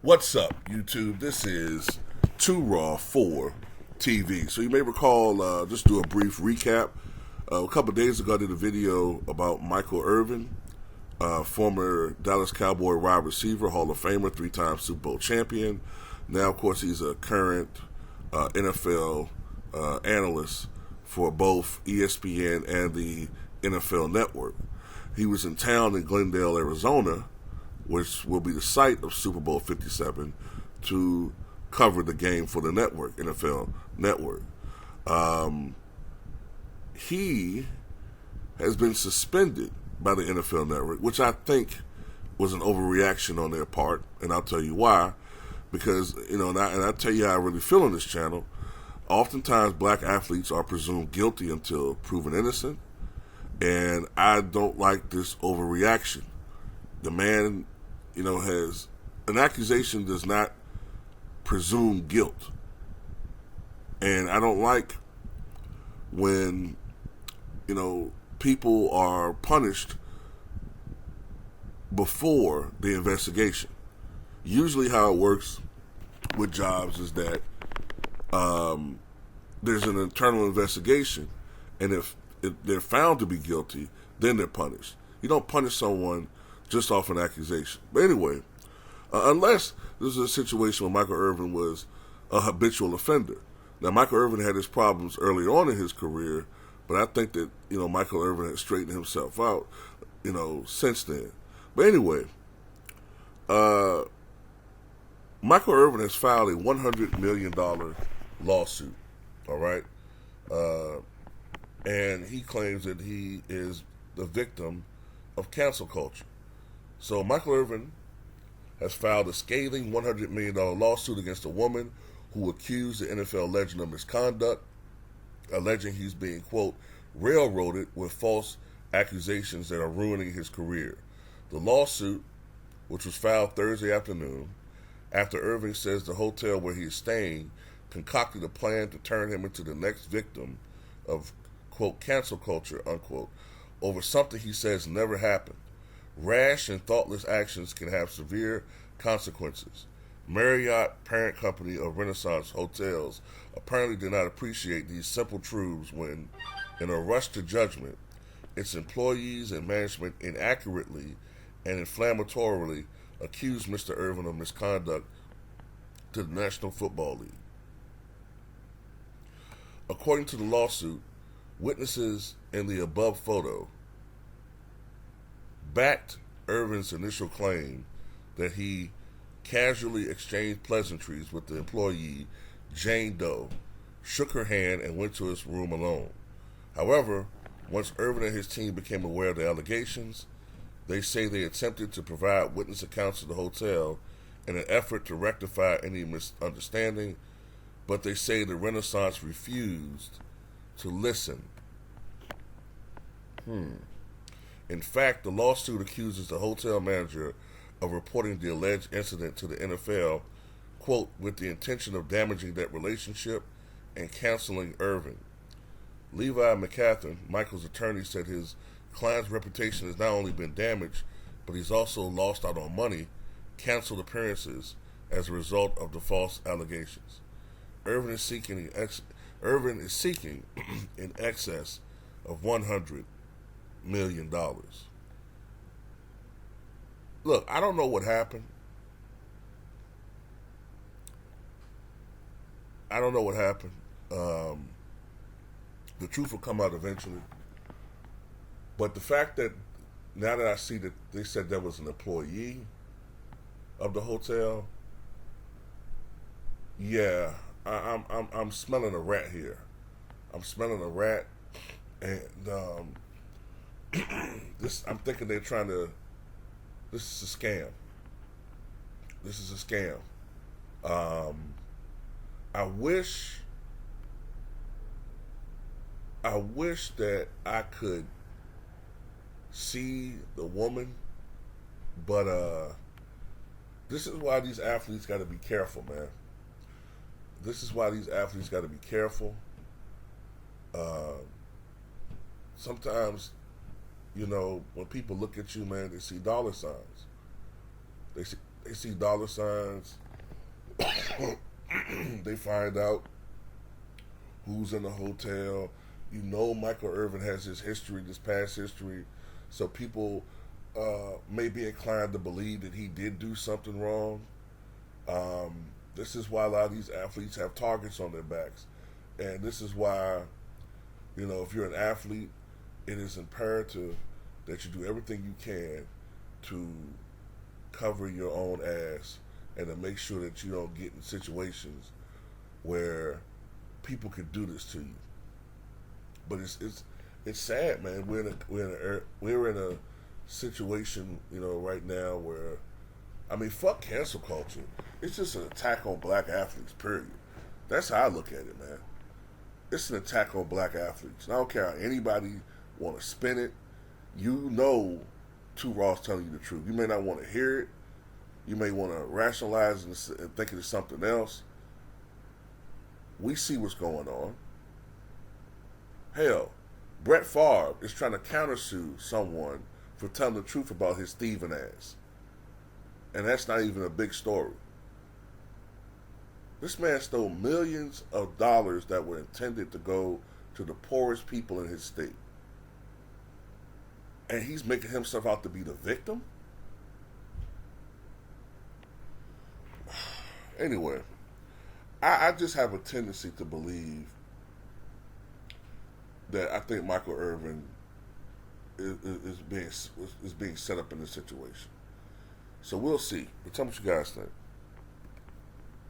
What's up, YouTube? This is Too Raw for TV. So you may recall, just do a brief recap. A couple of days ago, I did a video about Michael Irvin, former Dallas Cowboy wide receiver, Hall of Famer, three-time Super Bowl champion. Now, of course, he's a current NFL analyst for both ESPN and the NFL Network. He was in town in Glendale, Arizona, which will be the site of Super Bowl 57, to cover the game for the network, NFL Network. He has been suspended by the NFL Network, which I think was an overreaction on their part, and I'll tell you why. Because, and I tell you how I really feel on this channel. Oftentimes, black athletes are presumed guilty until proven innocent, and I don't like this overreaction. The man, has an accusation does not presume guilt. And I don't like when, people are punished before the investigation. Usually how it works with jobs is that there's an internal investigation, and if they're found to be guilty, then they're punished. You don't punish someone just off an accusation. But anyway, unless this is a situation where Michael Irvin was a habitual offender. Now, Michael Irvin had his problems early on in his career, but I think that, Michael Irvin has straightened himself out, since then. But anyway, Michael Irvin has filed a $100 million lawsuit, all right? And he claims that he is the victim of cancel culture. So Michael Irvin has filed a scathing $100 million lawsuit against a woman who accused the NFL legend of misconduct, alleging he's being, quote, railroaded with false accusations that are ruining his career. The lawsuit, which was filed Thursday afternoon, after Irving says the hotel where he is staying concocted a plan to turn him into the next victim of, quote, cancel culture, unquote, over something he says never happened. Rash and thoughtless actions can have severe consequences. Marriott, parent company of Renaissance Hotels, apparently did not appreciate these simple truths when, in a rush to judgment, its employees and management inaccurately and inflammatorily accused Mr. Irvin of misconduct to the National Football League. According to the lawsuit, witnesses in the above photo backed Irvin's initial claim that he casually exchanged pleasantries with the employee, Jane Doe, shook her hand, and went to his room alone. However, once Irvin and his team became aware of the allegations, they say they attempted to provide witness accounts to the hotel in an effort to rectify any misunderstanding, but they say the Renaissance refused to listen. In fact, the lawsuit accuses the hotel manager of reporting the alleged incident to the NFL, quote, with the intention of damaging that relationship and canceling Irvin. Levi McCathan, Michael's attorney, said his client's reputation has not only been damaged, but he's also lost out on money, canceled appearances as a result of the false allegations. Irvin is seeking in excess of $100 million. Look, I don't know what happened. The truth will come out eventually. But the fact that now that I see that they said there was an employee of the hotel, yeah, I'm smelling a rat here. I'm smelling a rat, and I'm thinking they're trying to. This is a scam. I wish that I could see the woman, but this is why these athletes got to be careful, man. Sometimes, when people look at you, man, they see dollar signs. They see dollar signs. They find out who's in the hotel. You know, Michael Irvin has his history, this past history, so people may be inclined to believe that he did do something wrong. This is why a lot of these athletes have targets on their backs, and this is why, you know, if you're an athlete, it is imperative that you do everything you can to cover your own ass and to make sure that you don't get in situations where people could do this to you. But it's sad, man. We're in a situation, you know, right now where, I mean, fuck cancel culture. It's just an attack on black athletes. Period. That's how I look at it, man. It's an attack on black athletes. And I don't care how anybody want to spin it. You know, Two Raw's telling you the truth. You may not want to hear it. You may want to rationalize and think it is something else. We see what's going on. Hell, Brett Favre is trying to countersue someone for telling the truth about his thieving ass. And that's not even a big story. This man stole millions of dollars that were intended to go to the poorest people in his state. And he's making himself out to be the victim? Anyway, I just have a tendency to believe that I think Michael Irvin is being set up in this situation. So we'll see. But tell me what you guys think.